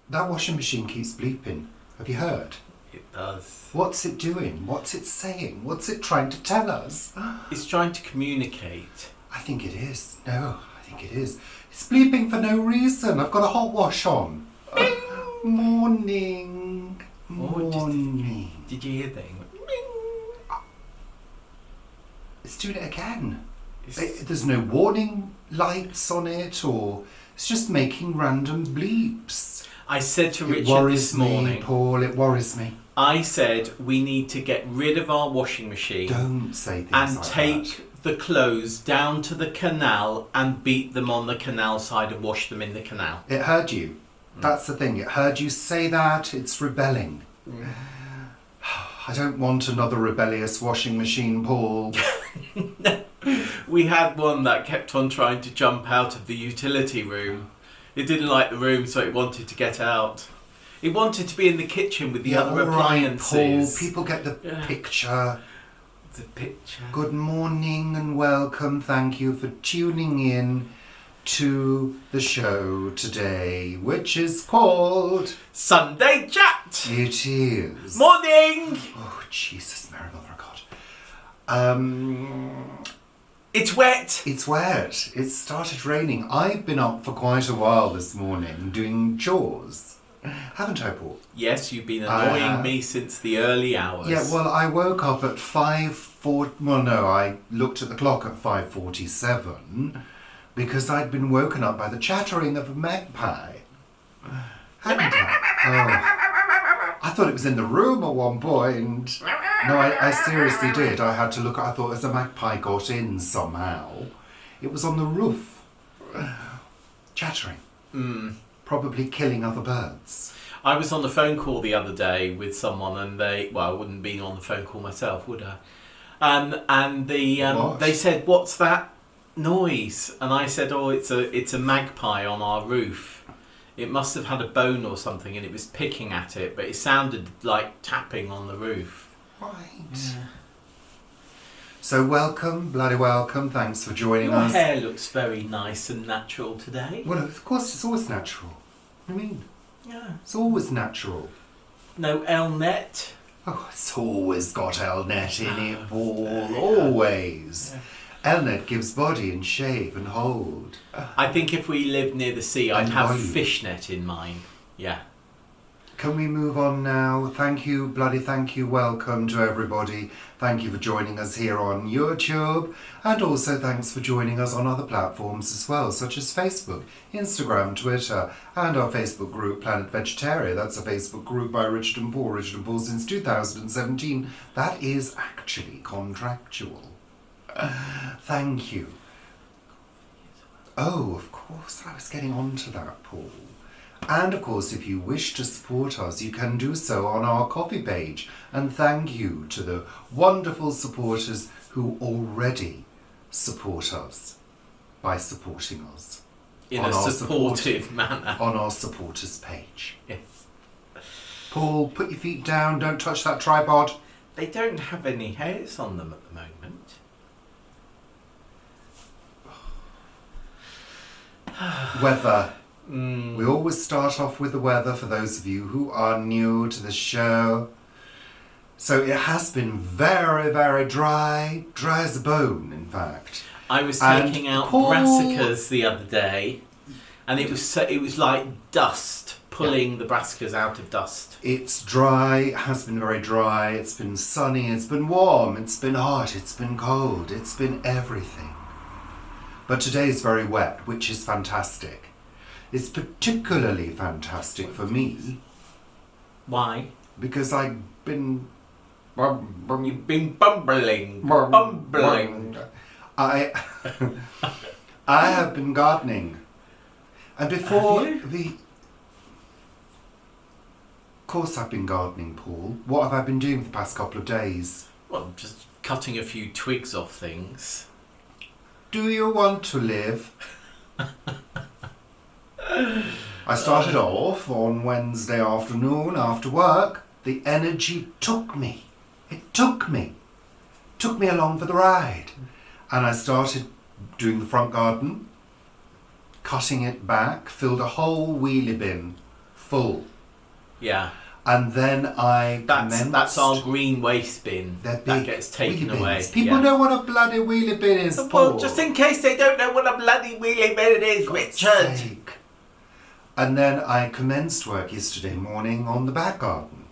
That washing machine keeps bleeping. Have you heard? It does. What's it doing? What's it saying? What's it trying to tell us? It's trying to communicate. I think it is. No, I think it is. It's bleeping for no reason. I've got a hot wash on. Morning. Morning. Did you hear that? It's doing it again. There's no warning lights on it, or it's just making random bleeps. I said to It Richard worries this morning, me, Paul. It worries me. I said we need to get rid of our washing machine Don't say things and like take the clothes down to the canal and beat them on the canal side and wash them in the canal. that. It heard you. That's the thing. It heard you say that. It's rebelling. I don't want another rebellious washing machine, Paul. We had one that kept on trying to jump out of the utility room. It didn't like the room, so it wanted to get out. It wanted to be in the kitchen with the other appliances. Right, Paul. People get the picture. The picture. Good morning and welcome. Thank you for tuning in to the show today, which is called Sunday Chat. It is. Morning. Oh, Jesus, Mary, Mother of God. It's wet. It's wet. It started raining. I've been up for quite a while this morning doing chores. Haven't I, Paul? Yes, you've been annoying me since the early hours. Yeah, well, I woke up at 5:40. Well, no, I looked at the clock at 5:47 because I'd been woken up by the chattering of a magpie. Hadn't I? Oh. I thought it was in the room at one point. No, I seriously did. I had to look. I thought as a magpie got in somehow. It was on the roof. Chattering. Probably killing other birds. I was on the phone call the other day with someone, and I wouldn't be on the phone call myself, would I? And they said, "What's that noise?" And I said, "Oh, it's a magpie on our roof. It must have had a bone or something, and it was picking at it, but it sounded like tapping on the roof." Right. Yeah. So welcome, bloody welcome. Thanks for joining Your us. hair looks very nice and natural today. Well, of course, it's always natural. What do you mean? Yeah. It's always natural. No L-net. Oh, it's always got Elnet in it, Paul. Always. Elnet gives body and shape and hold. I think if we lived near the sea, I'd And have volume. fishnet in mine. Yeah. Can we move on now? Thank you, welcome to everybody. Thank you for joining us here on YouTube, and also thanks for joining us on other platforms as well, such as Facebook, Instagram, Twitter, and our Facebook group, Planet Vegetaria. That's a Facebook group by Richard and Paul since 2017. That is actually contractual. Thank you. Oh, of course, I was getting on to that, Paul. And of course, if you wish to support us, you can do so on our coffee page. And thank you to the wonderful supporters who already support us by supporting us. In a supportive manner. On our supporters page. Yeah. Paul, put your feet down, don't touch that tripod. They don't have any hairs on them at the moment. Weather. We always start off with the weather for those of you who are new to the show. So it has been very, very dry as a bone, in fact. I was And taking out Paul- brassicas the other day, and it was like dust, pulling the brassicas out of dust. It's dry, it has been very dry, it's been sunny, it's been warm, it's been hot, it's been cold, it's been everything. But today is very wet, which is fantastic. It's particularly fantastic for me Why? because I've been... You've been bumbling. Bumbling. I have been gardening. And before Have you? Of course I've been gardening, Paul. What have I been doing for the past couple of days? Well, just cutting a few twigs off things. Do you want to live? I started off on Wednesday afternoon after work. The energy took me. It took me. Took me along for the ride. And I started doing the front garden, cutting it back, filled a whole wheelie bin full. Yeah. And then I That's our green waste bin. That gets taken away. People know what a bloody wheelie bin is, Well, Paul. just in case they don't know what a bloody wheelie bin is, Richard. Sake. And then I commenced work yesterday morning on the back garden.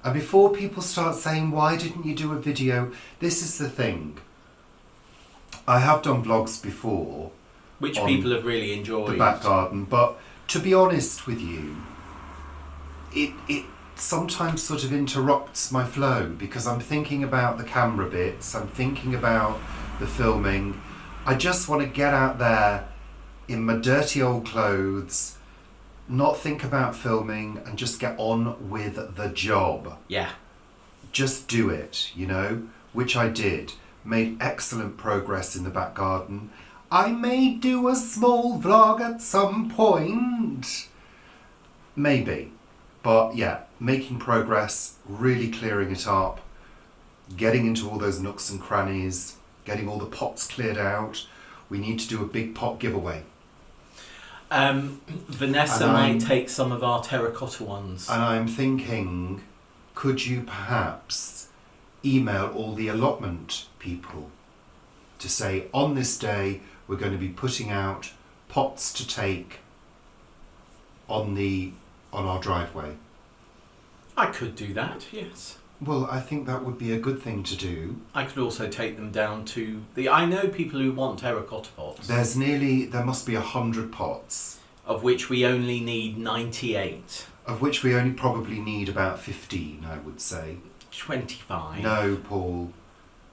And before people start saying, why didn't you do a video? This is the thing. I have done vlogs before. Which people have really enjoyed. The back garden. But to be honest with you, it sometimes sort of interrupts my flow because I'm thinking about the camera bits, I'm thinking about the filming. I just want to get out there in my dirty old clothes, not think about filming and just get on with the job. Yeah. Just do it, you know, which I did. Made excellent progress in the back garden. I may do a small vlog at some point. Maybe. But yeah, making progress, really clearing it up, getting into all those nooks and crannies, getting all the pots cleared out. We need to do a big pot giveaway. Vanessa might take some of our terracotta ones. And I'm thinking, could you perhaps email all the allotment people to say, on this day, we're going to be putting out pots to take on our driveway. I could do that, yes. Well, I think that would be a good thing to do. I could also take them down to I know people who want terracotta pots. There must be 100 pots. Of which we only need 98. Of which we only probably need about 15, I would say. 25. No, Paul.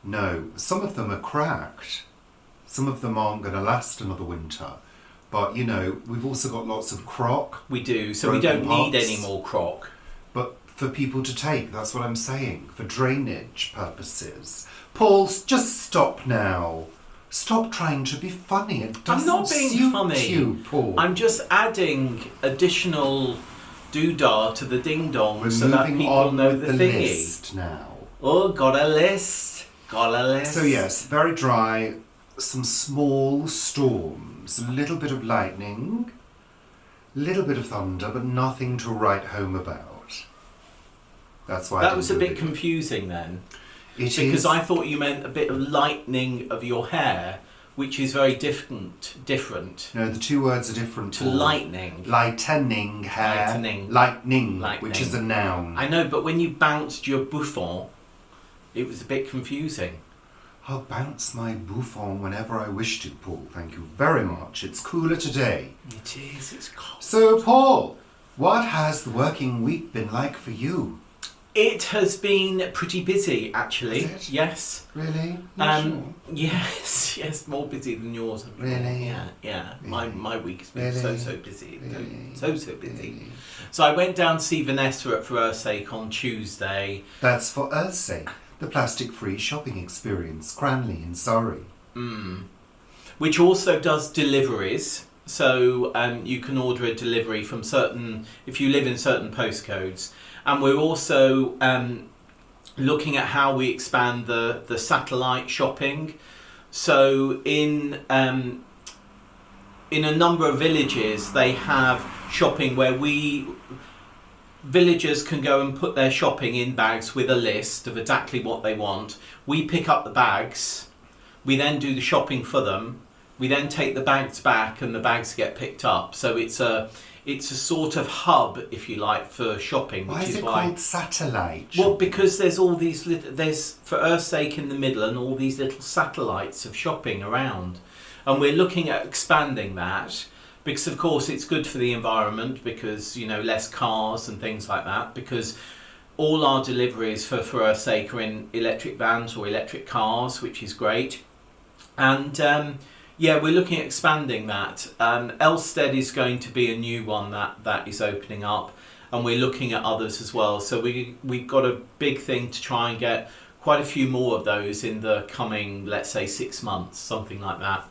No. Some of them are cracked. Some of them aren't going to last another winter. But, you know, we've also got lots of crock. We do, so we don't need any more crock. But for people to take, that's what I'm saying, for drainage purposes. Paul, just stop now. Stop trying to be funny. It doesn't I'm not being suit funny. You, Paul. I'm just adding additional doodah to the ding dong We're so that moving people on know with the the thingy. list now. Oh, got a list. Got a list. So yes, very dry, some small storms, a little bit of lightning, a little bit of thunder, but nothing to write home about. That's why that was a bit confusing then. Because I thought you meant a bit of lightening of your hair, which is very different. No, the two words are different. To lightning. Lightening hair. Lightning, which is a noun. I know, but when you bounced your bouffant, it was a bit confusing. I'll bounce my bouffant whenever I wish to, Paul. Thank you very much. It's cooler today. It is. It's cold. So, Paul, what has the working week been like for you? It has been pretty busy, actually. Is it? Yes. Really? Sure? Yes, more busy than yours. Really? Yeah. Really? My week has been Really? so busy. Really? So busy. Really? So I went down to see Vanessa at For Her Sake on Tuesday. That's For Earth's Sake, the plastic-free shopping experience, Cranley in Surrey. Which also does deliveries. So you can order a delivery from if you live in certain postcodes. And we're also looking at how we expand the satellite shopping. So in a number of villages, they have shopping where villagers can go and put their shopping in bags with a list of exactly what they want. We pick up the bags. We then do the shopping for them. We then take the bags back and the bags get picked up. So it's a sort of hub, if you like, for shopping. Why is it called satellite shopping? Well, because there's all these there's For Earth's Sake in the middle and all these little satellites of shopping around. And we're looking at expanding that because, of course, it's good for the environment because, you know, less cars and things like that, because all our deliveries for Earth's Sake are in electric vans or electric cars, which is great. And we're looking at expanding that. Elstead is going to be a new one that is opening up, and we're looking at others as well. So we've got a big thing to try and get quite a few more of those in the coming, let's say, 6 months, something like that.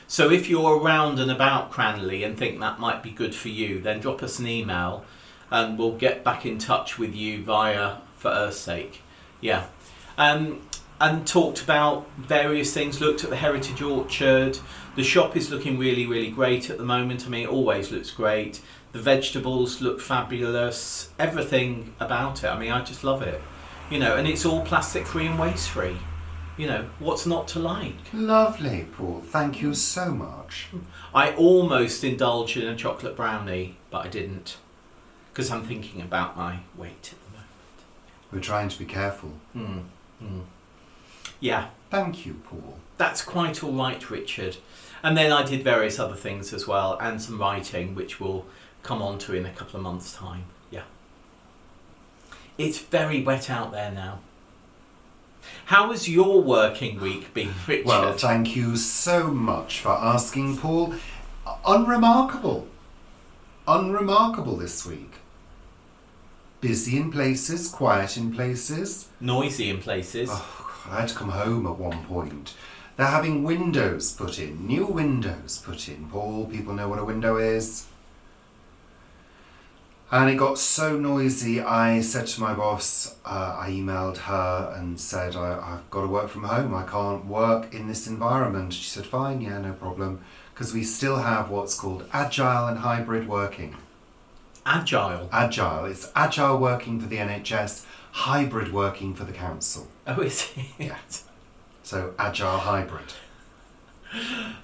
So if you're around and about Cranley and think that might be good for you, then drop us an email and we'll get back in touch with you via For Earth's Sake. Yeah. and talked about various things, looked at the Heritage Orchard. The shop is looking really, really great at the moment. I mean, it always looks great. The vegetables look fabulous. Everything about it. I mean, I just love it. You know, and it's all plastic free and waste free. You know, what's not to like? Lovely, Paul. Thank you so much. I almost indulged in a chocolate brownie, but I didn't. Because I'm thinking about my weight at the moment. We're trying to be careful. Yeah. Thank you, Paul. That's quite all right, Richard. And then I did various other things as well, and some writing, which we'll come on to in a couple of months' time. Yeah. It's very wet out there now. How has your working week been, Richard? Well, thank you so much for asking, Paul. Unremarkable. Unremarkable this week. Busy in places, quiet in places. Noisy in places. Oh, I had to come home at one point. They're having windows put in, new windows put in. Paul, people know what a window is. And it got so noisy, I said to my boss, I emailed her and said, I've got to work from home. I can't work in this environment. She said, fine, yeah, no problem. Because we still have what's called agile and hybrid working. Agile? Agile. It's agile working for the NHS, hybrid working for the council. Oh, is it? Yeah. So agile hybrid.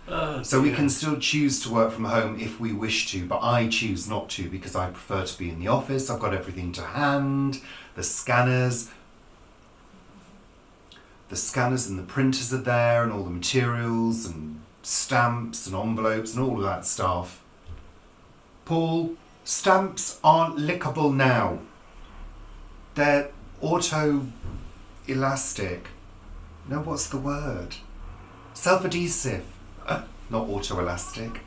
Oh, so we can still choose to work from home if we wish to, but I choose not to because I prefer to be in the office. I've got everything to hand, the scanners and the printers are there, and all the materials and stamps and envelopes and all of that stuff. Paul, stamps aren't lickable now. They're auto-elastic. No, what's the word? Self-adhesive, not auto-elastic.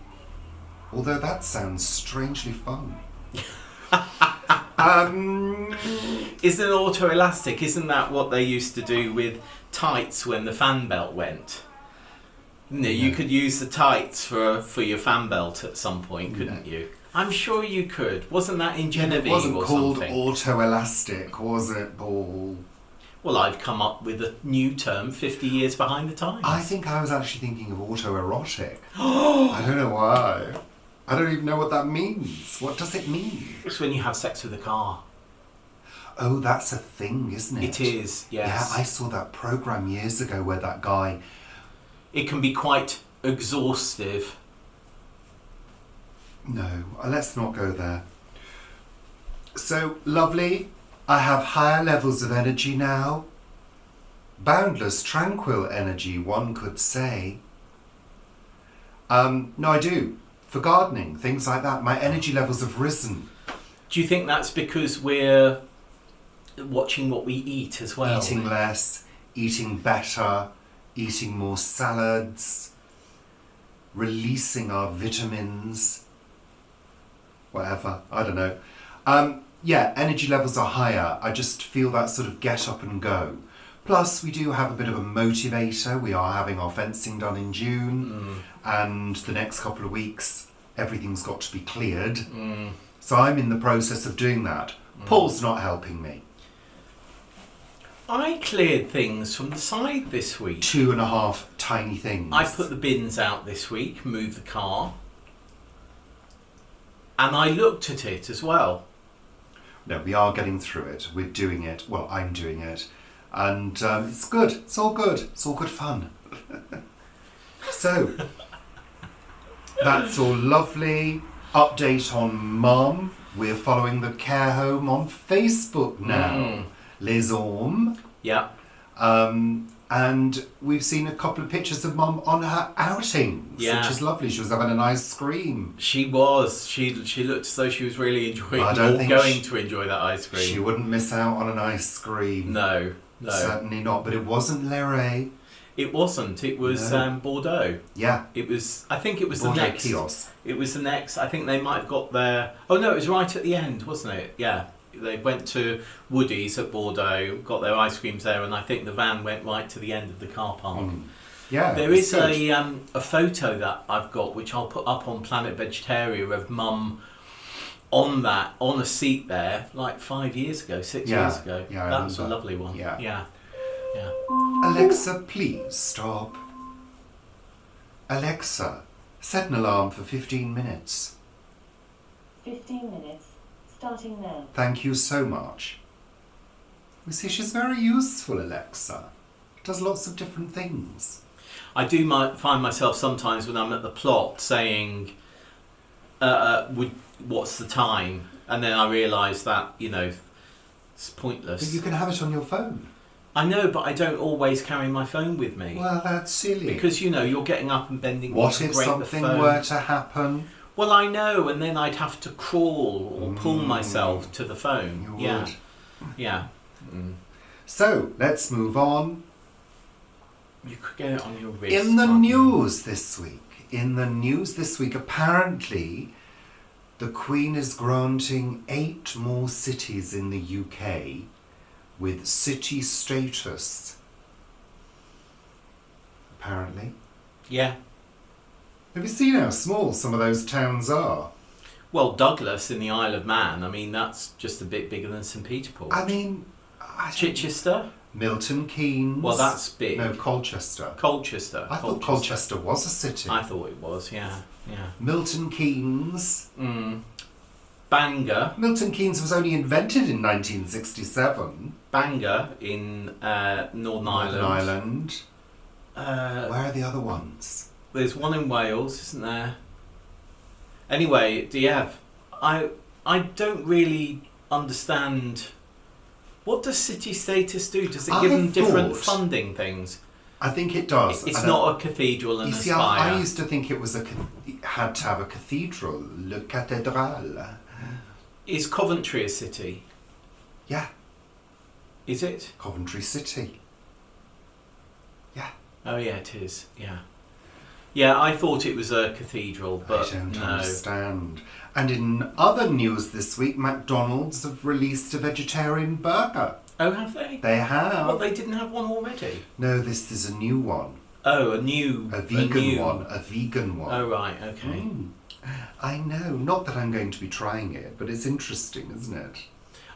Although that sounds strangely fun. Isn't auto-elastic, isn't that what they used to do with tights when the fan belt went? No, you could use the tights for your fan belt at some point, couldn't you? I'm sure you could. Wasn't that in Genevieve or something? It wasn't called auto-elastic, was it, Paul? Well, I've come up with a new term 50 years behind the times. I think I was actually thinking of autoerotic. I don't know why. I don't even know what that means. What does it mean? It's when you have sex with a car. Oh, that's a thing, isn't it? It is, yes. Yeah, I saw that programme years ago where that guy... It can be quite exhaustive. No, let's not go there. So, lovely. I have higher levels of energy now. Boundless, tranquil energy, one could say. No, I do. For gardening, things like that, my energy levels have risen. Do you think that's because we're watching what we eat as well? Eating less, eating better, eating more salads, releasing our vitamins, whatever, I don't know. Yeah, energy levels are higher. I just feel that sort of get up and go. Plus, we do have a bit of a motivator. We are having our fencing done in June, and the next couple of weeks, everything's got to be cleared. So I'm in the process of doing that. Paul's not helping me. I cleared things from the side this week. 2.5 tiny things. I put the bins out this week, moved the car, and I looked at it as well. No, we are getting through it. We're doing it. Well, I'm doing it. And it's good. It's all good. It's all good fun. So, that's all lovely. Update on Mum. We're following the care home on Facebook now. Les Ormes. Yeah. And we've seen a couple of pictures of Mum on her outings, which is lovely. She was having an ice cream. She was. She looked as though she was really enjoying to enjoy that ice cream. She wouldn't miss out on an ice cream. No. Certainly not. But it wasn't Lere. It wasn't. It was Bordeaux. Yeah. It was. I think it was Bordeaux the next. Kiosk. It was the next. I think they might have got there. Oh no, it was right at the end, wasn't it? Yeah. They went to Woody's at Bordeaux, got their ice creams there, and I think the van went right to the end of the car park. Yeah, there is a photo that I've got, which I'll put up on Planet Vegetaria, of Mum on a seat there, like 5 years ago, 6 years ago. Yeah, that was a lovely one. Yeah. Yeah. Alexa, please stop. Alexa, set an alarm for 15 minutes. 15 minutes, starting now. Thank you so much. You see, she's very useful, Alexa. Does lots of different things. I do find myself sometimes when I'm at the plot saying, what's the time? And then I realise that, it's pointless. But you can have it on your phone. I know, but I don't always carry my phone with me. Well, that's silly. Because, you're getting up and bending. What if something were to happen? Well, I know, and then I'd have to crawl or pull myself to the phone. You yeah. would. Yeah. Mm. So, let's move on. You could get it on your wrist. In the news this week, apparently, the Queen is granting 8 more cities in the UK with city status. Apparently. Yeah. Have you seen how small some of those towns are? Well, Douglas in the Isle of Man, that's just a bit bigger than St Peter Port. Chichester? Milton Keynes. Well, that's big. No, Colchester. I thought Colchester was a city. I thought it was, yeah. Milton Keynes. Bangor. Milton Keynes was only invented in 1967. Bangor in Northern Ireland. Where are the other ones? There's one in Wales, isn't there? Anyway, I don't really understand. What does city status do? Does it give them different funding things? I think it does. It's not a cathedral and a spire. I used to think it was had to have a cathedral, le cathédrale. Is Coventry a city? Yeah. Is it? Coventry City. Yeah. Oh yeah, it is. Yeah. Yeah, I thought it was a cathedral, but I don't no. understand. And in other news this week, McDonald's have released a vegetarian burger. Oh, have they? They have. Well, they didn't have one already. No, this is a new one. Oh, A vegan one. Oh, right, okay. I know. Not that I'm going to be trying it, but it's interesting, isn't it?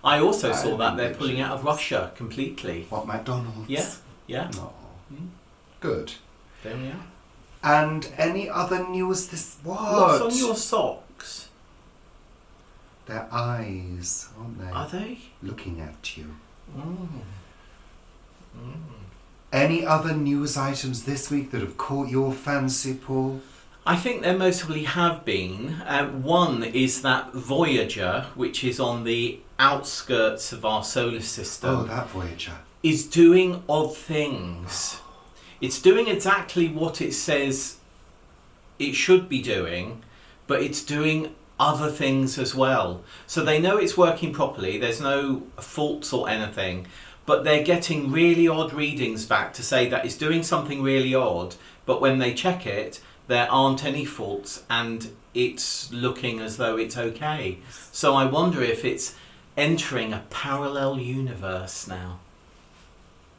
I also saw that they're pulling out of Russia completely. What, McDonald's? Yeah. Oh, good. There we are. And any other news this... What's on your socks? They're eyes, aren't they? Are they? Looking at you. Mm. Any other news items this week that have caught your fancy, Paul? I think there mostly have been. One is that Voyager, which is on the outskirts of our solar system. Oh, that Voyager. Is doing odd things. It's doing exactly what it says it should be doing, but it's doing other things as well. So they know it's working properly, there's no faults or anything, but they're getting really odd readings back to say that it's doing something really odd, but when they check it, there aren't any faults and it's looking as though it's okay. So I wonder if it's entering a parallel universe now.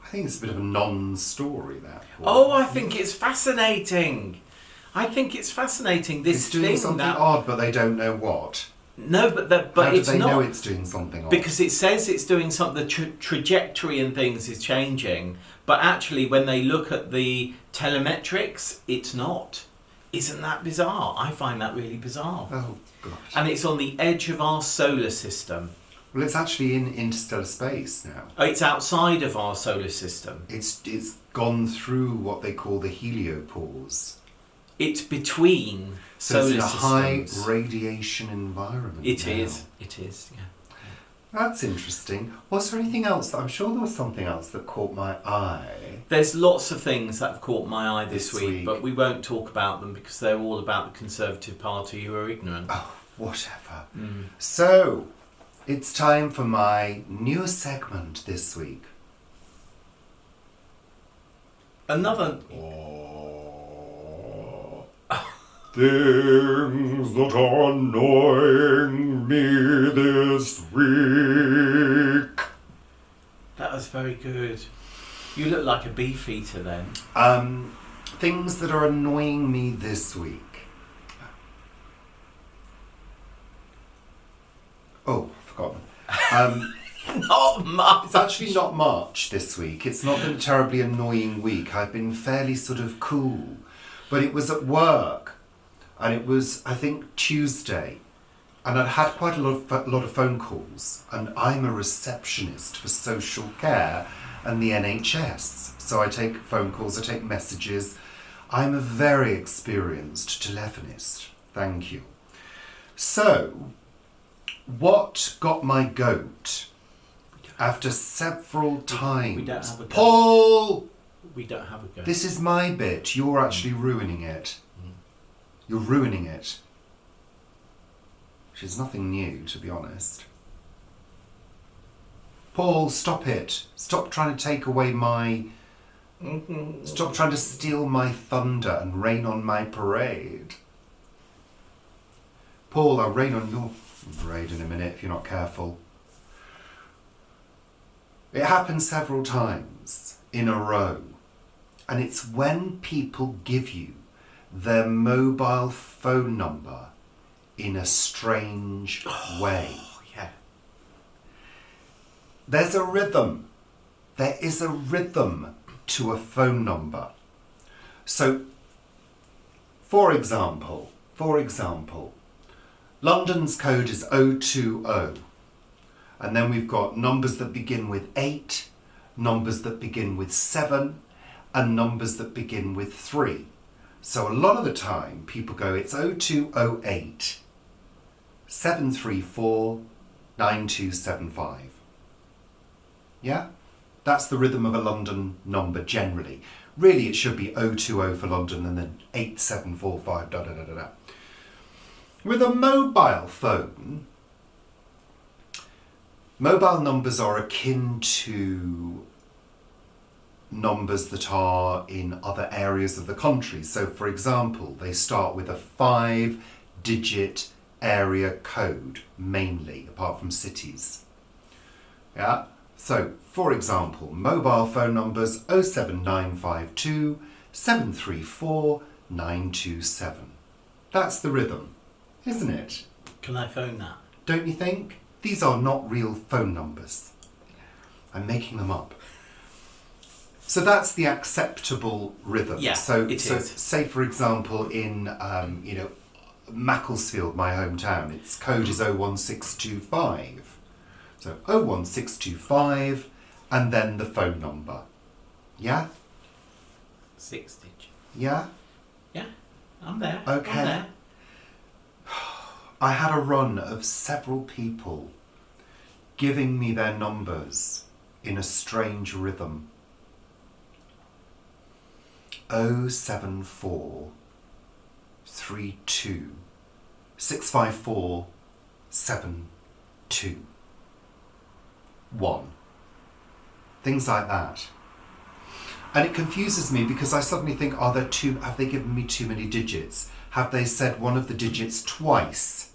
I think it's a bit of a non-story, that. Oh, I think it's fascinating. It's doing something odd, but they don't know what. No, but How it's do they not. know it's doing something odd? Because it says it's doing something. The trajectory and things is changing, but actually, when they look at the telemetrics, it's not. Isn't that bizarre? I find that really bizarre. Oh gosh. And it's on the edge of our solar system. Well, it's actually in interstellar space now. Oh, it's outside of our solar system. It's gone through what they call the heliopause. It's between So solar it's in a systems. high radiation environment. It now. is. Yeah. That's interesting. Was there anything else? I'm sure there was something else that caught my eye. There's lots of things that have caught my eye this This week, week. but we won't talk about them because they're all about the Conservative Party who are ignorant. Oh, whatever. So, it's time for my new segment this week. Another... Things that are annoying me this week. That was very good. You look like a beefeater then. Things that are annoying me this week. Oh, forgotten. Not much. It's actually not much this week. It's not been a terribly annoying week. I've been fairly sort of cool. But it was at work, and it was, I think, Tuesday. And I'd had quite a lot of phone calls, and I'm a receptionist for social care and the NHS. So I take phone calls, I take messages. I'm a very experienced telephonist. Thank you. So, what got my goat after several times? We don't have a goat. Paul! We don't have a goat. This is my bit. You're actually ruining it. You're ruining it. Which is nothing new, to be honest. Paul, stop it. Stop trying to take away my... Stop trying to steal my thunder and rain on my parade. Paul, I'll rain on your parade in a minute if you're not careful. It happens several times in a row. And it's when people give you their mobile phone number in a strange way. Yeah. There's a rhythm. There is a rhythm to a phone number. So, for example, London's code is 020. And then we've got numbers that begin with 8, numbers that begin with 7, and numbers that begin with 3. So a lot of the time people go, it's 0208 734 9275. Yeah? That's the rhythm of a London number generally. Really it should be 020 for London and then 8745 da da da da da. With a mobile phone, mobile numbers are akin to numbers that are in other areas of the country. So, for example, they start with a 5-digit area code, mainly, apart from cities. Yeah? So, for example, mobile phone numbers 07952 734 927. That's the rhythm, isn't it? Can I phone that? Don't you think? These are not real phone numbers. I'm making them up. So that's the acceptable rhythm. Yeah, so it so is. say for example in Macclesfield, my hometown, its code is 01625. So 01625 and then the phone number. Yeah? 6 digits. Yeah? Yeah, I'm there. Okay. I'm there. I had a run of several people giving me their numbers in a strange rhythm. 074 32 654 72 1. Things like that. And it confuses me because I suddenly think, have they given me too many digits? Have they said one of the digits twice?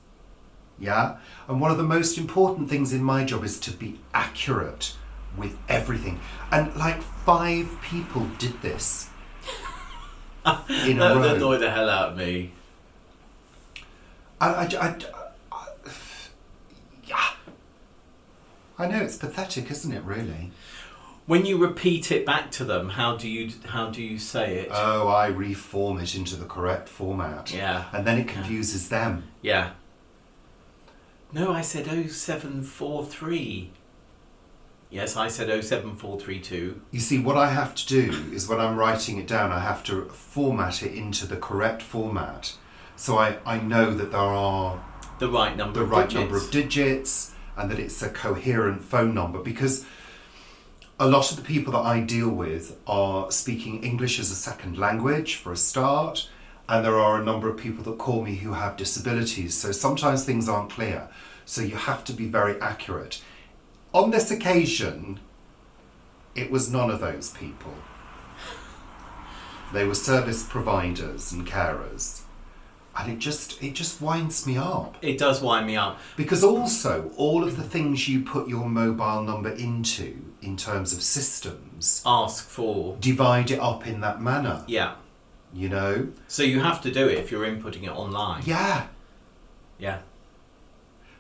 Yeah? And one of the most important things in my job is to be accurate with everything. And like 5 people did this in a That row. would annoy the hell out of me. I know, it's pathetic, isn't it, really? When you repeat it back to them, how do you say it? Oh, I reform it into the correct format. Yeah. And then it confuses them. Yeah. No, I said 0743. Yes, I said 07432. You see, what I have to do is when I'm writing it down, I have to format it into the correct format. So I know that there are The right number the of right digits. number of digits and that it's a coherent phone number, because a lot of the people that I deal with are speaking English as a second language for a start, and there are a number of people that call me who have disabilities, so sometimes things aren't clear, so you have to be very accurate. On this occasion, it was none of those people. They were service providers and carers. And it just winds me up. It does wind me up. Because also, all of the things you put your mobile number into, in terms of systems, Ask for. divide it up in that manner, Yeah. you know? So you have to do it if you're inputting it online. Yeah. Yeah.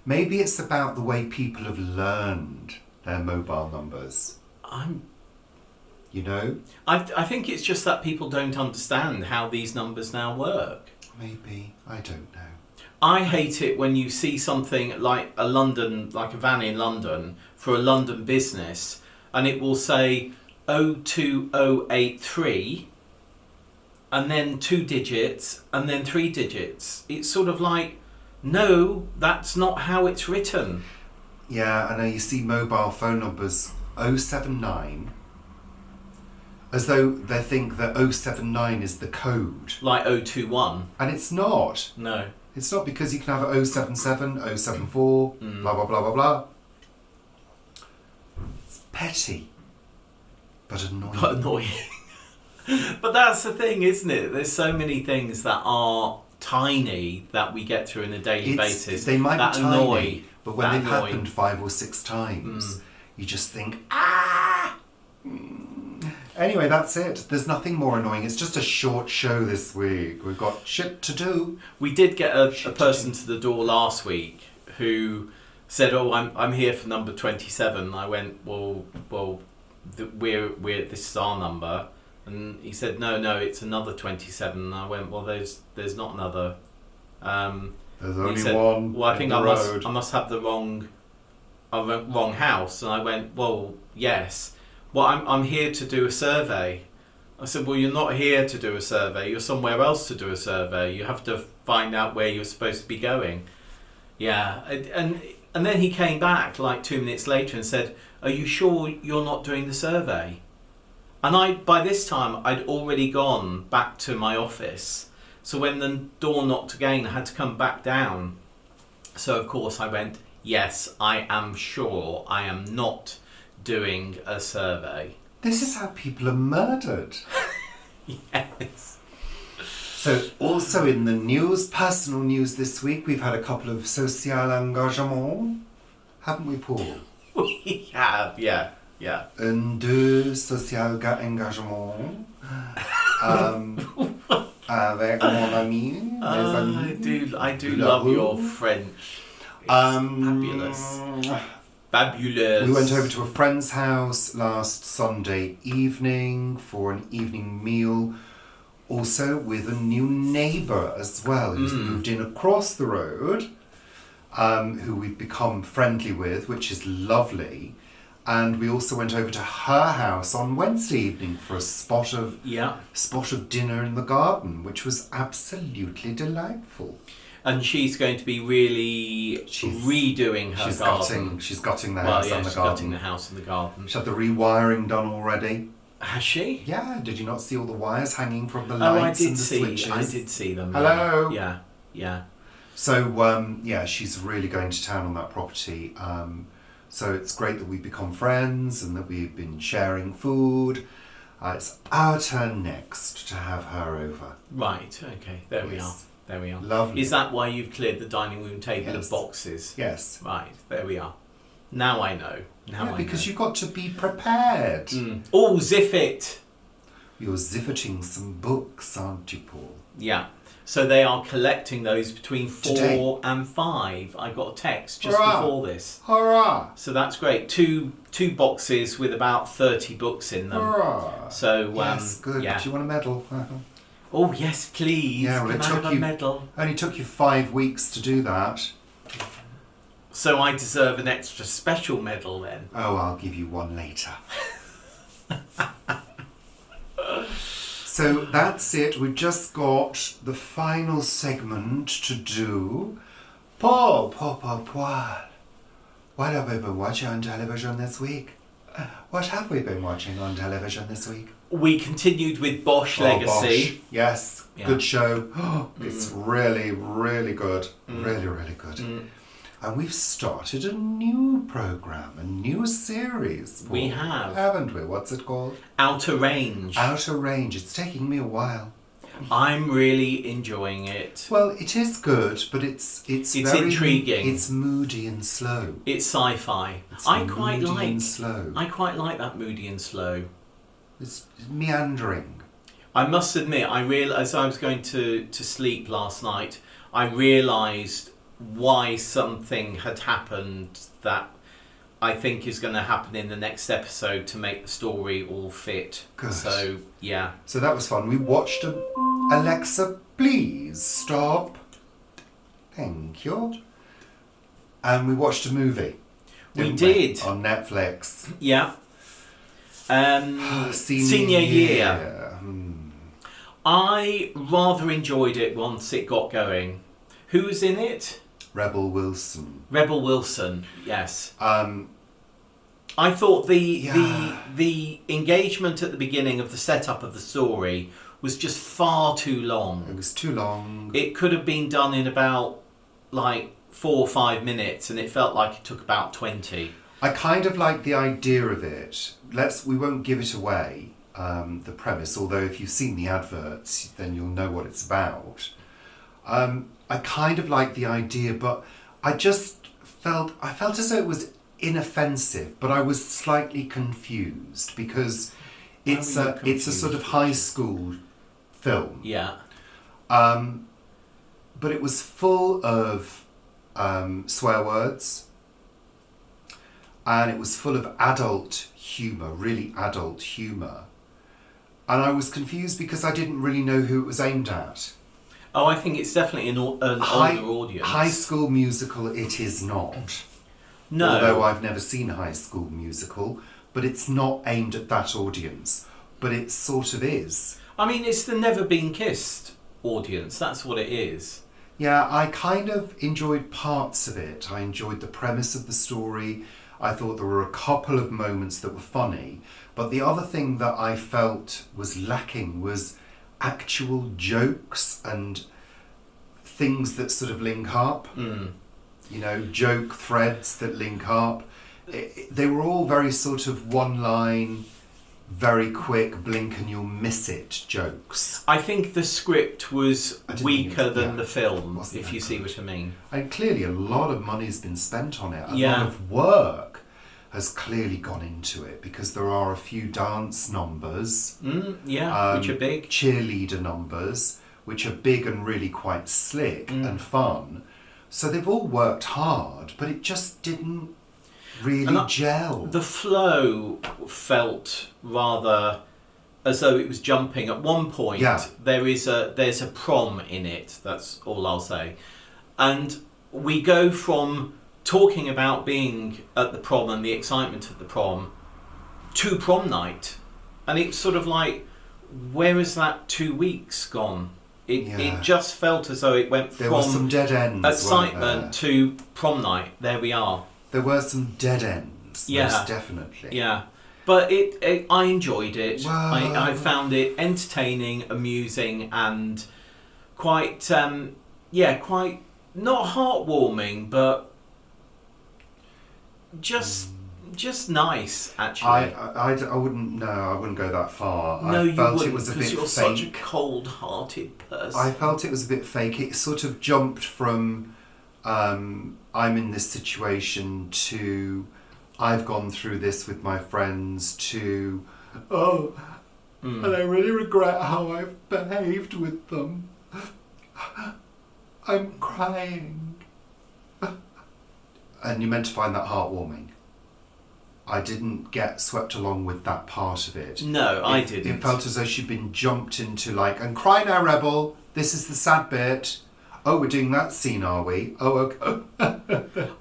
Maybe it's about the way people have learned their mobile numbers. You know? I think it's just that people don't understand how these numbers now work. Maybe. I don't know. I hate it when you see something like a van in London for a London business, and it will say 02083 and then 2 digits and then 3 digits. It's sort of like, no, that's not how it's written. Yeah, I know you see mobile phone numbers 079, as though they think that 079 is the code. Like 021. And it's not. No. It's not, because you can have 077, 074, blah, blah, blah, blah, blah. It's petty. But annoying. But that's the thing, isn't it? There's so many things that are tiny that we get through on a daily basis. They might that be tiny, annoy, but when they've happened 5 or 6 times, you just think, ah! Anyway, that's it. There's nothing more annoying. It's just a short show this week. We've got shit to do. We did get a person to the door last week who said, "Oh, I'm here for number 27." I went, "Well, we're this is our number," and he said, "No, it's another 27." And I went, "Well, there's not another." There's only one. Well, I think I must have the wrong house. And I went, "Well, yes. Well, I'm here to do a survey." I said, "Well, you're not here to do a survey. You're somewhere else to do a survey. You have to find out where you're supposed to be going." Yeah, and then he came back like 2 minutes later and said, "Are you sure you're not doing the survey?" And by this time, I'd already gone back to my office. So when the door knocked again, I had to come back down. So of course I went, "Yes, I am sure I am not doing a survey." This is how people are murdered. Yes. So also in the news, personal news this week, we've had a couple of social engagements, haven't we, Paul? We have, yeah. Deux social engagements avec mon ami, mes amis. I do love your French. It's fabulous. We went over to a friend's house last Sunday evening for an evening meal, also with a new neighbour as well, who's moved in across the road, who we've become friendly with, which is lovely. And we also went over to her house on Wednesday evening for a spot of dinner in the garden, which was absolutely delightful. And she's going to be really redoing her garden. She's gutting the house and the garden. Gutting the house and the garden. She had the rewiring done already. Has she? Yeah. Did you not see all the wires hanging from the lights and the switches? I did see them. Hello. Yeah. So she's really going to town on that property. So it's great that we've become friends and that we've been sharing food. It's our turn next to have her over. Right. Okay. There we are. Lovely. Is that why you've cleared the dining room table of boxes? Yes. Right, there we are. Now I know. Because you've got to be prepared. Oh, ziff it! You're zifferting some books, aren't you, Paul? Yeah. So they are collecting those between 4 Today. and 5. I got a text just Hurrah. before this. Hurrah! So that's great. Two boxes with about 30 books in them. Hurrah! So yes, good. Yeah. Do you want a medal? Oh yes, please. Yeah, well, Can I have a medal? Only took you 5 weeks to do that. So I deserve an extra special medal then. Oh, I'll give you one later. So that's it. We've just got the final segment to do. Paul. What have we been watching on television this week? What have we been watching on television this week? We continued with Bosch Legacy. Bosch. Yes, Yeah. good show. It's really, really good. Really, really good. And we've started a new programme, a new series. Paul. We have. Haven't we? What's it called? Outer Range. Outer Range. It's taking me a while. I'm really enjoying it. Well, it is good, but it's very intriguing. It's moody and slow. It's sci-fi. It's I moody and slow. I quite like that moody and slow. It's meandering. I must admit, as I was going to sleep last night, I realised why something had happened that I think is going to happen in the next episode to make the story all fit. Good. So, yeah. So that was fun. We watched Alexa, please stop. Thank you. And we watched a movie. We did. On Netflix. Yeah. Senior Year. I rather enjoyed it once it got going. Who's in it? Rebel Wilson. Rebel Wilson, yes. I thought the engagement at the beginning of the setup of the story was just far too long. It was too long. It could have been done in about 4 or 5 minutes, and it felt like it took about 20. I kind of like the idea of it. We won't give it away, the premise, although if you've seen the adverts, then you'll know what it's about. I kind of like the idea, but I felt as though it was inoffensive, but I was slightly confused because it's a sort of high school film. Yeah. But it was full of swear words, and it was full of adult humour, really adult humour. And I was confused because I didn't really know who it was aimed at. Oh, I think it's definitely an older audience. High School Musical, it is not. No. Although I've never seen High School Musical, but it's not aimed at that audience. But it sort of is. I mean, it's the Never Been Kissed audience. That's what it is. Yeah, I kind of enjoyed parts of it. I enjoyed the premise of the story. I thought there were a couple of moments that were funny. But the other thing that I felt was lacking was actual jokes and things that sort of link up. You know, joke threads that link up. They were all very sort of one line, very quick, blink and you'll miss it jokes. I think the script was weaker than the film, if you see what I mean. And clearly a lot of money's been spent on it. A Yeah. lot of work has clearly gone into it because there are a few dance numbers. Which are big. Cheerleader numbers, which are big and really quite slick and fun. So they've all worked hard, but it just didn't really gel. The flow felt rather as though it was jumping. At one point, there's a prom in it. That's all I'll say. And we go from talking about being at the prom and the excitement of the prom to prom night, and it's sort of like, where is that 2 weeks gone? It just felt as though it went there were some dead ends, excitement to prom night. There we are. There were some dead ends, most definitely. Yeah, but I enjoyed it. I found it entertaining, amusing, and quite quite not heartwarming, but just nice, actually. I wouldn't go that far. No, I felt you it was a wouldn't, bit because you're fake. such a cold-hearted person. I felt it was a bit fake. It sort of jumped from I'm in this situation to I've gone through this with my friends to and I really regret how I've behaved with them. I'm crying. And you're meant to find that heartwarming. I didn't get swept along with that part of it. No, I didn't. It felt as though she'd been jumped into and cry now, Rebel. This is the sad bit. Oh, we're doing that scene, are we? Oh, okay.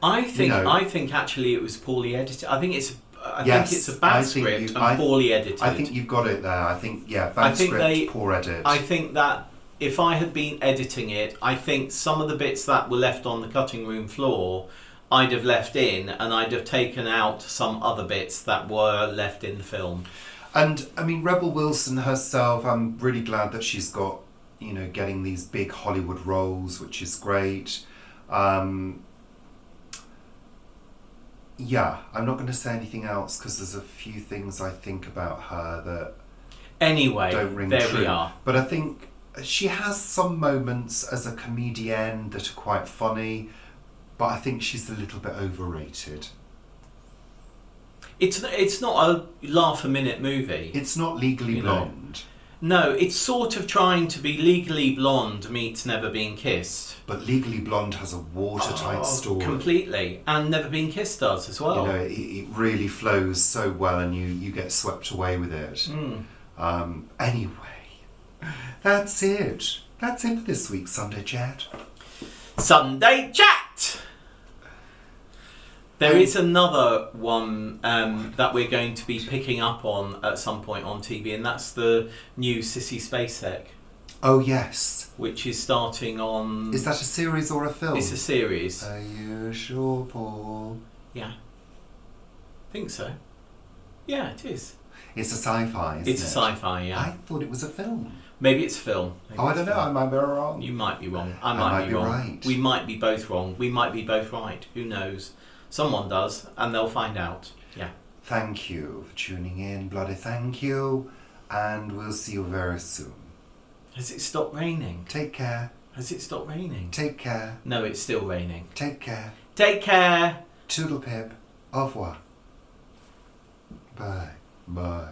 I think actually it was poorly edited. I think it's a bad script and poorly edited. I think you've got it there. I think bad script, poor edit. I think that if I had been editing it, I think some of the bits that were left on the cutting room floor, I'd have left in, and I'd have taken out some other bits that were left in the film. And I mean, Rebel Wilson herself, I'm really glad that she's got, getting these big Hollywood roles, which is great. I'm not going to say anything else because there's a few things I think about her that don't ring true. We are. But I think she has some moments as a comedienne that are quite funny, but I think she's a little bit overrated. It's not a laugh-a-minute movie. It's not Legally Blonde. No, it's sort of trying to be Legally Blonde meets Never Been Kissed. But Legally Blonde has a watertight story. Completely. And Never Been Kissed does as well. You know, it really flows so well and you get swept away with it. Anyway, that's it. That's it for this week's Sunday Chat. Sunday Chat! There is another one that we're going to be picking up on at some point on TV, and that's the new Sissy Spacek. Oh, yes. Which is starting on... Is that a series or a film? It's a series. Are you sure, Paul? Yeah. I think so. Yeah, it is. It's a sci-fi, isn't it? It's a sci-fi, yeah. I thought it was a film. Maybe it's a film. Maybe I don't know. I might be wrong. You might be wrong. I might be wrong. Right. We might be both wrong. We might be both right. Who knows? Someone does, and they'll find out. Yeah. Thank you for tuning in. Bloody thank you. And we'll see you very soon. Has it stopped raining? Take care. Has it stopped raining? Take care. No, it's still raining. Take care. Take care. Toodle pip. Au revoir. Bye. Bye.